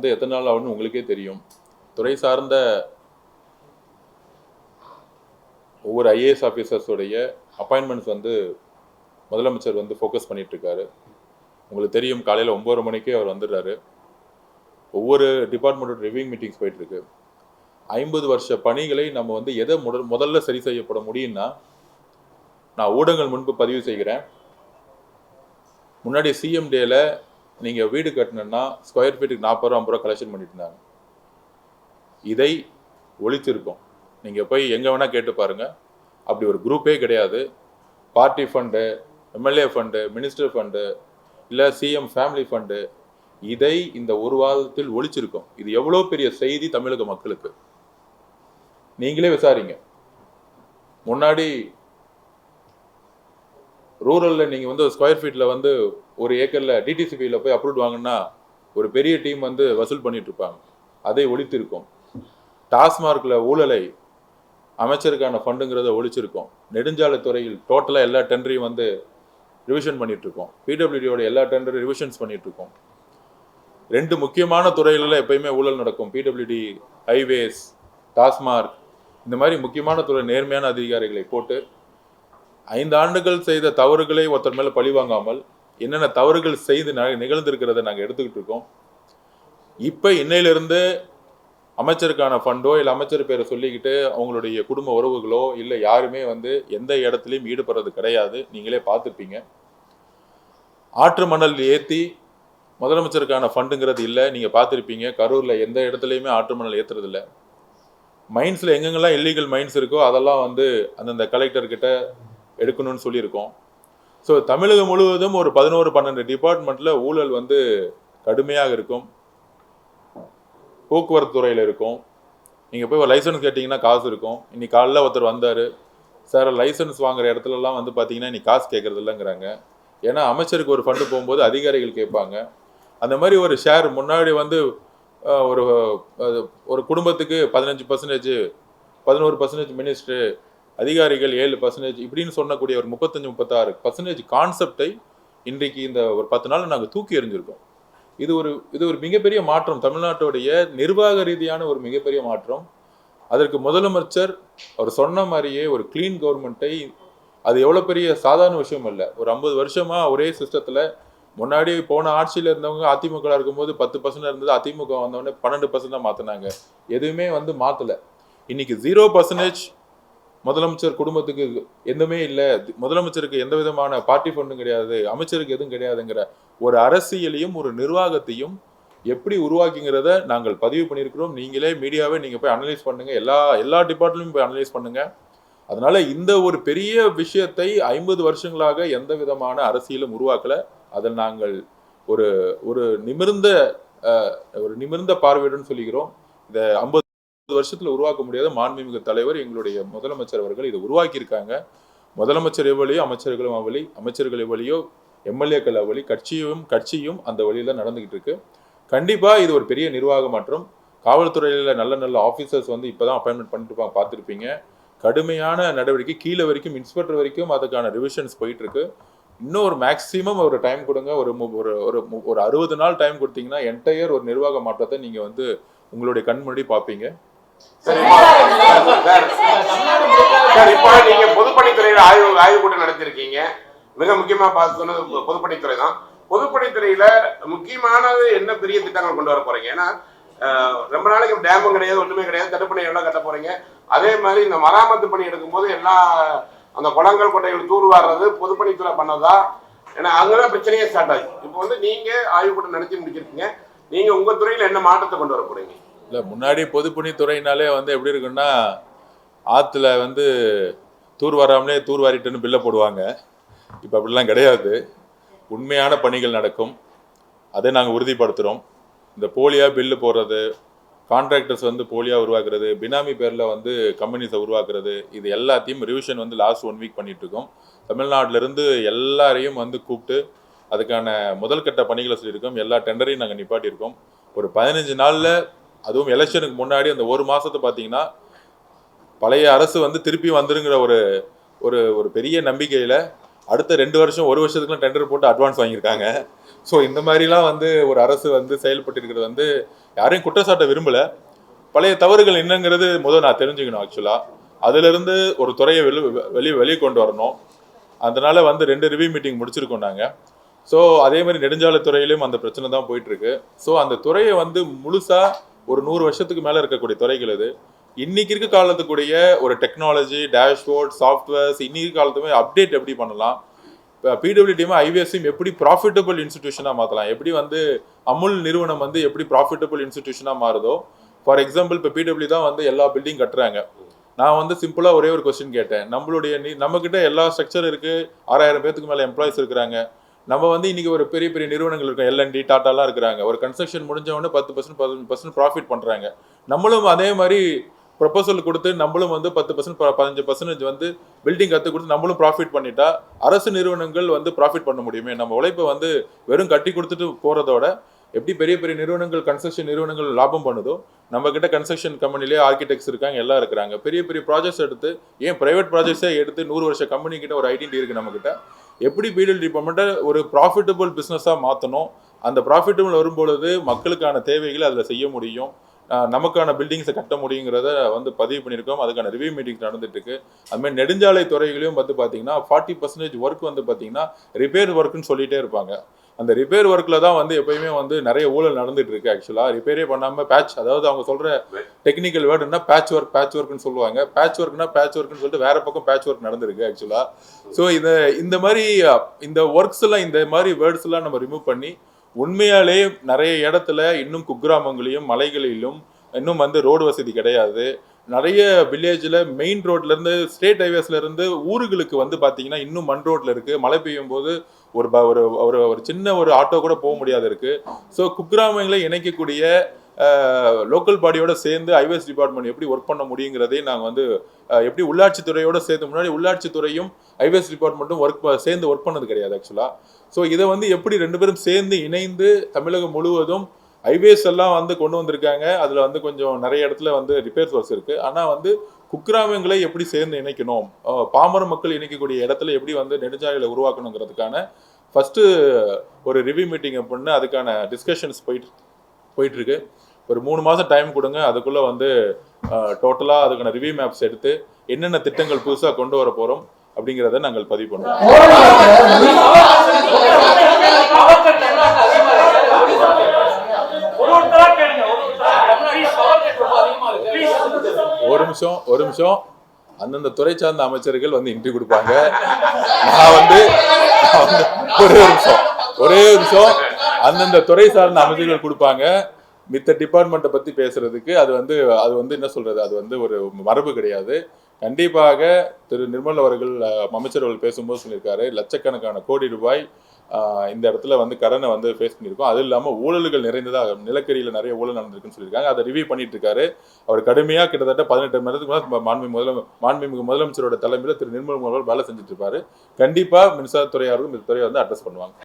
வந்து எத்தனை நாள் ஆகும்னு உங்களுக்கே தெரியும். துறை சார்ந்த ஒவ்வொரு ஐஏஎஸ் ஆஃபீஸர்ஸோடைய அப்பாயின்மெண்ட்ஸ் வந்து முதலமைச்சர் வந்து ஃபோக்கஸ் பண்ணிட்டு இருக்காரு. உங்களுக்கு தெரியும், காலையில் 9:30 மணிக்கே அவர் வந்துடுறாரு. ஒவ்வொரு டிபார்ட்மெண்ட்டோட ரிவ்யூ மீட்டிங்ஸ் போயிட்டுருக்கு. 50 வருஷ பணிகளை நம்ம வந்து எதை முதல்ல சரி செய்யப்பட முடியும்னா, நான் ஊடகங்கள் முன்பு பதிவு செய்கிறேன். முன்னாடி சிஎம் டேல நீங்கள் வீடு கட்டணுன்னா ஸ்கொயர் ஃபீட்டுக்கு 40 ரூபா 50 ரூபா கலெக்ஷன் பண்ணிட்டு இருந்தாங்க. இதை ஒழிச்சிருக்கோம். நீங்கள் போய் எங்கே வேணால் கேட்டு பாருங்கள், அப்படி ஒரு குரூப்பே கிடையாது. Party fund, MLA fund, minister fund, இல்லை சிஎம் ஃபேமிலி ஃபண்டு, இதை இந்த ஒரு வாரத்தில் ஒழிச்சிருக்கோம். இது எவ்வளோ பெரிய செய்தி தமிழக மக்களுக்கு, நீங்களே விசாரிங்க. முன்னாடி ரூரலில் நீங்கள் வந்து ஸ்கொயர் ஃபீட்டில் வந்து ஒரு ஏக்கரில் டிடிசிபியில் போய் அப்ரூவ் வாங்கினா ஒரு பெரிய டீம் வந்து வசூல் பண்ணிட்டு இருப்பாங்க. அதை ஒழித்திருக்கோம். டாஸ்மார்க்கில் ஊழலை அமைச்சருக்கான ஃபண்டுங்கிறத ஒழிச்சிருக்கோம். நெடுஞ்சாலைத்துறையில் டோட்டலாக எல்லா டெண்டரையும் வந்து ரிவிஷன் பண்ணிட்டு இருக்கோம். பிடபிள்யூடியோட எல்லா டெண்டரையும் ரிவிஷன்ஸ் பண்ணிட்டு இருக்கோம். 2 முக்கியமான துறைகளில் எப்பயுமே ஊழல் நடக்கும். பிடபிள்யூடி, ஹைவேஸ், டாஸ்மார்க், இந்த மாதிரி முக்கியமான துறை நேர்மையான அதிகாரிகளை போட்டு 5 ஆண்டுகள் செய்த தவறுகளை ஒருத்தர் மேலே பழி வாங்காமல் என்னென்ன தவறுகள் செய்து நிகழ்ந்திருக்கிறத நாங்கள் எடுத்துக்கிட்டு இருக்கோம். இப்போ இன்னையிலிருந்து அமைச்சருக்கான ஃபண்டோ இல்லை அமைச்சர் பேரை சொல்லிக்கிட்டு அவங்களுடைய குடும்ப உறவுகளோ இல்லை யாருமே வந்து எந்த இடத்துலையும் ஈடுபடுறது கிடையாது. நீங்களே பார்த்துருப்பீங்க. ஆற்று மணல் ஏற்றி முதலமைச்சருக்கான ஃபண்டுங்கிறது இல்லை. நீங்கள் பார்த்துருப்பீங்க, கரூரில் எந்த இடத்துலையுமே ஆற்று மணல் ஏற்றுறது இல்லை. மைன்ஸில் எங்கெங்கெல்லாம் இல்லீகல் மைன்ஸ் இருக்கோ அதெல்லாம் வந்து அந்தந்த கலெக்டர்கிட்ட எடுக்கணும்னு சொல்லியிருக்கோம். ஸோ தமிழகம் முழுவதும் ஒரு 11-12 டிபார்ட்மெண்ட்டில் ஊழல் வந்து கடுமையாக இருக்கும். போக்குவரத்து துறையில் இருக்கும். நீங்கள் போய் ஒரு லைசன்ஸ் கேட்டிங்கன்னா காசு இருக்கும். இன்னைக்கு காலையில் ஒருத்தர் வந்தார், சார் லைசன்ஸ் வாங்குற இடத்துலலாம் வந்து பார்த்தீங்கன்னா இன்னைக்கு காசு கேட்குறது இல்லைங்கிறாங்க. ஏன்னா அமைச்சருக்கு ஒரு ஃபண்டு போகும்போது அதிகாரிகள் கேட்பாங்க. அந்த மாதிரி ஒரு ஷேர் முன்னாடி வந்து ஒரு ஒரு குடும்பத்துக்கு 15%, 11% மினிஸ்டர், அதிகாரிகள் 7% இப்படின்னு சொன்னக்கூடிய ஒரு 35-36% கான்செப்டை இன்றைக்கு இந்த ஒரு 10 நாள் நாங்கள் தூக்கி எறிஞ்சிருக்கோம். இது ஒரு மிகப்பெரிய மாற்றம், தமிழ்நாட்டுடைய நிர்வாக ரீதியான ஒரு மிகப்பெரிய மாற்றம். அதற்கு முதலமைச்சர் அவர் சொன்ன மாதிரியே ஒரு கிளீன் கவர்மெண்ட்டை, அது எவ்வளோ பெரிய சாதாரண விஷயம் இல்லை. ஒரு 50 வருஷமா ஒரே சிஸ்டத்தில், முன்னாடி போன ஆட்சியில் இருந்தவங்க அதிமுக இருக்கும்போது 10% இருந்தது, அதிமுக வந்தவொடனே 12% தான் மாற்றினாங்க. எதுவுமே வந்து மாற்றலை. இன்னைக்கு 0% முதலமைச்சர் குடும்பத்துக்கு எதுவுமே இல்லை, முதலமைச்சருக்கு எந்த விதமான பார்ட்டி ஃபண்டும் கிடையாது, அமைச்சருக்கு எதுவும் கிடையாதுங்கிற ஒரு அரசியலையும் ஒரு நிர்வாகத்தையும் எப்படி உருவாக்கிங்கிறத நாங்கள் பதிவு பண்ணியிருக்கிறோம். நீங்களே மீடியாவே நீங்கள் போய் அனலைஸ் பண்ணுங்க, எல்லா டிபார்ட்மெண்ட்லையும் போய் அனலைஸ் பண்ணுங்க. அதனால இந்த ஒரு பெரிய விஷயத்தை 50 வருஷங்களாக எந்த விதமான அரசியலும் உருவாக்கல. அதில் நாங்கள் ஒரு ஒரு நிமிர்ந்த பார்வையுடன் சொல்லுகிறோம். இந்த 50 வருஷத்துல உருவாக்க முடியாத மாண்புமிகு தலைவர் எங்களுடைய முதலமைச்சர் அவர்கள் இதை உருவாக்கியிருக்காங்க. முதலமைச்சர் எவ்வளியோ அமைச்சர்களும் அவளி, அமைச்சர்கள் எவ்வளியோ எம்எல்ஏக்கள் அவளி, கட்சியும் அந்த வழியில நடந்துகிட்டு இருக்கு. கண்டிப்பா இது ஒரு பெரிய நிர்வாக மாற்றம். காவல்துறையில நல்ல ஆபீசர்ஸ் வந்து இப்பதான் அப்பாயின்மெண்ட் பண்ணிட்டு பார்த்துருப்பீங்க. கடுமையான நடவடிக்கை, கீழே வரைக்கும் இன்ஸ்பெக்டர் வரைக்கும் அதுக்கான ரிவிஷன்ஸ் போயிட்டு இருக்கு. இன்னும் ஒரு மேக்சிமம் ஒரு டைம் கொடுங்க. ஒரு 60 நாள் டைம் கொடுத்தீங்கன்னா என்டையர் ஒரு நிர்வாக மாற்றத்தை நீங்க வந்து உங்களுடைய கண் முன்னாடி பார்ப்பீங்க. நீங்க பொதுப்பணித்துறையில ஆய்வு கூட்டம் நடத்திருக்கீங்க. மிக முக்கியமா பார்த்து சொன்னது பொதுப்பணித்துறை தான். பொதுப்பணித்துறையில முக்கியமானது என்ன பெரிய திட்டங்கள் கொண்டு வர போறீங்க? ஏன்னா ரொம்ப நாளைக்கு டேமும் கிடையாது, ஒண்ணுமே கிடையாது, தடுப்பணை எவ்வளவு கட்ட போறீங்க? அதே மாதிரி இந்த மராமத்து பணி எடுக்கும்போது எல்லா அந்த குளங்கள் கொட்டைகள் தூர்வாடுறது பொதுப்பணித்துறை பண்ணதா? ஏன்னா அங்கதான் பிரச்சனையே ஸ்டார்ட் ஆகுது. இப்போ வந்து நீங்க ஆய்வு கூட்டம் நடத்தி முடிச்சிருக்கீங்க. நீங்க உங்க துறையில என்ன மாற்றத்தை கொண்டு வர போறீங்க? இல்லை, முன்னாடி பொதுப்பணித்துறையினாலே வந்து எப்படி இருக்குன்னா, ஆற்றுல வந்து தூர் வராமலே தூர் வாரிட்டுன்னு பில்லை போடுவாங்க. இப்போ அப்படிலாம் கிடையாது. உண்மையான பணிகள் நடக்கும். அதை நாங்கள் உறுதிப்படுத்துகிறோம். இந்த போலியாக பில்லு போடுறது, கான்ட்ராக்டர்ஸ் வந்து போலியாக உருவாக்குறது, பினாமி பேரில் வந்து கம்பெனிஸை உருவாக்குறது, இது எல்லாத்தையும் ரிவிஷன் வந்து லாஸ்ட் 1 வீக் பண்ணிகிட்ருக்கோம். தமிழ்நாட்டிலேருந்து எல்லாரையும் வந்து கூப்பிட்டு அதுக்கான முதல் கட்ட பணிகளை சொல்லியிருக்கோம். எல்லா டெண்டரையும் நாங்கள் நிப்பாட்டியிருக்கோம். ஒரு 15 நாளில், அதுவும் எலெக்ஷனுக்கு முன்னாடி அந்த 1 மாதத்தை பார்த்தீங்கன்னா பழைய அரசு வந்து திருப்பி வந்துருங்கிற ஒரு ஒரு பெரிய நம்பிக்கையில் அடுத்த 2 வருஷம் 1 வருஷத்துக்குலாம் டெண்டர் போட்டு அட்வான்ஸ் வாங்கியிருக்காங்க. ஸோ இந்த மாதிரிலாம் வந்து ஒரு அரசு வந்து செயல்பட்டு இருக்கிறது வந்து யாரையும் குற்றச்சாட்ட விரும்பல. பழைய தவறுகள் என்னங்கிறது முதல் நான் தெரிஞ்சுக்கணும். ஆக்சுவலா அதிலிருந்து ஒரு துறையை வெளியே கொண்டு வரணும். அதனால வந்து 2 ரிவ்யூ மீட்டிங் முடிச்சிருக்கோம் நாங்க. ஸோ அதே மாதிரி நெடுஞ்சாலைத்துறையிலும் அந்த பிரச்சனை தான் போயிட்டு இருக்கு. ஸோ அந்த துறையை வந்து முழுசா ஒரு 100 வருஷத்துக்கு மேல இருக்கக்கூடிய துறைகள் இது. இன்னைக்கு இருக்க காலத்துக்குடைய ஒரு டெக்னாலஜி, டேஷ்போர்ட், சாஃப்ட்வேர்ஸ், இன்னைக்கு காலத்துமே அப்டேட் எப்படி பண்ணலாம், பிடபிள்யூடியும் ஐவிஎஸ்சியும் எப்படி ப்ராஃபிட்டபிள் இன்ஸ்டிடியூஷனாக மாற்றலாம், எப்படி வந்து அமுல் நிறுவனம் வந்து எப்படி ப்ராஃபிட்டபிள் இன்ஸ்டிடியூஷனாக மாறுதோ. ஃபார் எக்ஸாம்பிள் இப்போ பிடபிள்யூ தான் வந்து எல்லா பில்டிங் கட்டுறாங்க. நான் வந்து சிம்பிளாக ஒரே ஒரு கொஸ்டின் கேட்டேன். நம்மக்கிட்ட எல்லா ஸ்ட்ரக்சர் இருக்குது, 6000 பேருக்கு மேலே எம்ப்ளாயிஸ் இருக்கிறாங்க. நம்ம வந்து இன்னைக்கு ஒரு பெரிய பெரிய நிறுவனங்கள் இருக்கோம், எல்என்டி, டாட்டாலாம் இருக்கிறாங்க. ஒரு கன்ஸ்ட்ரக்ஷன் முடிஞ்சவொடனே 10% 15% ப்ராஃபிட் பண்ணுறாங்க. நம்மளும் அதே மாதிரி ப்ரொபோசல் கொடுத்து நம்மளும் வந்து 10% 15% வந்து பில்டிங் கற்றுக் கொடுத்து நம்மளும் ப்ராஃபிட் பண்ணிட்டா அரசு நிறுவனங்கள் வந்து ப்ராஃபிட் பண்ண முடியுமே. நம்ம உழைப்பை வந்து வெறும் கட்டி கொடுத்துட்டு போகிறதோட எப்படி பெரிய பெரிய நிறுவனங்கள், கன்ஸ்ட்ரக்ஷன் நிறுவனங்கள் லாபம் பண்ணுதோ, நம்ம கிட்ட கன்ஸ்ட்ரக்ஷன் கம்பெனிலேயே ஆர்கிடெக்ட்ஸ் இருக்காங்க, எல்லாம் இருக்கிறாங்க. பெரிய பெரிய ப்ராஜெக்ட்ஸ் எடுத்து, ஏன் பிரைவேட் ப்ராஜெக்ட்ஸே எடுத்து 100 வருஷ கம்பெனி கிட்ட ஒரு ஐடென்டி இருக்கு நம்ம கிட்ட. எப்படி பிடபிள்யூ டிபார்ட்மெண்ட்டை ஒரு ப்ராஃபிட்டபிள் பிஸ்னஸாக மாற்றணும், அந்த ப்ராஃபிட்டபிள் வரும்பொழுது மக்களுக்கான தேவைகளை அதில் செய்ய முடியும், நமக்கான பில்டிங்ஸை கட்ட முடியுங்கிறத வந்து பதிவு பண்ணியிருக்கோம். அதுக்கான ரிவ்யூ மீட்டிங்ஸ் நடந்துட்டு இருக்கு. அதுமாதிரி நெடுஞ்சாலை துறைகளையும் வந்து பார்த்தீங்கன்னா 40% ஒர்க் வந்து பார்த்தீங்கன்னா ரிப்பேர் ஒர்க்குன்னு சொல்லிட்டே இருப்பாங்க. அந்த ரிப்பேர் ஒர்க்கில் தான் வந்து எப்பயுமே வந்து நிறைய ஊழல் நடந்துட்டு இருக்கு. ஆக்சுவலாக ரிப்பேரே பண்ணாமல் பேட்ச், அதாவது அவங்க சொல்கிற டெக்னிக்கல் வேர்டுன்னா பேட்ச் ஒர்க்னு சொல்லுவாங்க. பேட்ச் ஒர்க்னு சொல்லிட்டு வேற பக்கம் பேட்ச் ஒர்க் நடந்திருக்கு ஆக்சுவலாக. ஸோ இந்த மாதிரி இந்த ஒர்க்ஸ் எல்லாம், இந்த மாதிரி வேர்ட்ஸ் எல்லாம் நம்ம ரிமூவ் பண்ணி உண்மையாலே நிறைய இடத்துல இன்னும் குக்கிராமங்களையும் மலைகளிலும் இன்னும் வந்து ரோடு வசதி கிடையாது. நிறைய வில்லேஜில் மெயின் ரோட்லேருந்து, ஸ்டேட் ஹைவேஸ்லேருந்து ஊர்களுக்கு வந்து பார்த்தீங்கன்னா இன்னும் மண் ரோட்டில் இருக்குது. மழை பெய்யும் போது ஒரு ஒரு சின்ன ஒரு ஆட்டோ கூட போக முடியாது இருக்குது. ஸோ குக்கிராமங்களை இணைக்கக்கூடிய லோக்கல் பாடியோட சேர்ந்து ஐவேஸ் டிபார்ட்மெண்ட் எப்படி ஒர்க் பண்ண முடியுங்கிறதையும் நாங்கள் வந்து எப்படி உள்ளாட்சித்துறையோட சேர்த்து, முன்னாடி உள்ளாட்சித்துறையும் ஐவேஸ் டிபார்ட்மெண்ட்டும் சேர்ந்து ஒர்க் பண்ணது கிடையாது ஆக்சுவலாக. ஸோ இதை வந்து எப்படி 2 பேரும் சேர்ந்து இணைந்து தமிழகம் முழுவதும் ஐவேஸ் எல்லாம் வந்து கொண்டு வந்திருக்காங்க. அதில் வந்து கொஞ்சம் நிறைய இடத்துல வந்து ரிப்பேர்ஸ் ஒர்க்ஸ் இருக்குது. ஆனால் வந்து குக்கிராமங்களை எப்படி சேர்ந்து இணைக்கணும், பாமர மக்கள் இணைக்கக்கூடிய இடத்துல எப்படி வந்து நெடுஞ்சாலைகளை உருவாக்கணுங்கிறதுக்கான ஃபஸ்ட்டு ஒரு ரிவ்யூ மீட்டிங் பண்ணு, அதுக்கான டிஸ்கஷன்ஸ் போயிட்டுருக்கு. ஒரு 3 மாதம் டைம் கொடுங்க. அதுக்குள்ளே வந்து டோட்டலாக அதுக்கான ரிவ்யூ மேப்ஸ் எடுத்து என்னென்ன திட்டங்கள் புதுசாக கொண்டு வர போகிறோம் அப்படிங்கிறத நாங்கள் பதிவு பண்ணுவோம். ஒரு நிமிஷம் அந்தந்த துறை சார்ந்த அமைச்சர்கள் வந்து இன்டர்வியூ கொடுப்பாங்க. நான் வந்து ஒரே நிமிஷம் அந்தந்த துறை சார்ந்த அமைச்சர்கள் கொடுப்பாங்க. மித்த டிபார்ட்மெண்ட்டை பற்றி பேசுறதுக்கு அது வந்து என்ன சொல்றது, அது வந்து ஒரு மரபு கிடையாது. கண்டிப்பாக திரு நிர்மல் அவர்கள், அமைச்சர் அவர்கள் பேசும்போது சொல்லியிருக்காரு, லட்சக்கணக்கான கோடி ரூபாய் இந்த இடத்துல வந்து கடனை வந்து ஃபேஸ் பண்ணியிருக்கோம். அது இல்லாமல் ஊழல்கள் நிறைந்ததாக, நிலக்கரியில் நிறைய ஊழல் நடந்திருக்குன்னு சொல்லியிருக்காங்க. அதை ரிவ்யூ பண்ணிட்டு இருக்காரு. அவர் கடுமையாக கிட்டத்தட்ட 18 மணி நேரத்துக்கு மாண்புமிகு முதலமைச்சரோட தலைமையில் திரு நிர்மல் அவர்கள் வேலை செஞ்சுட்டு இருப்பாரு. கண்டிப்பாக மின்சாரத்துறையாரும் இந்த துறையை வந்து அட்ரஸ் பண்ணுவாங்க.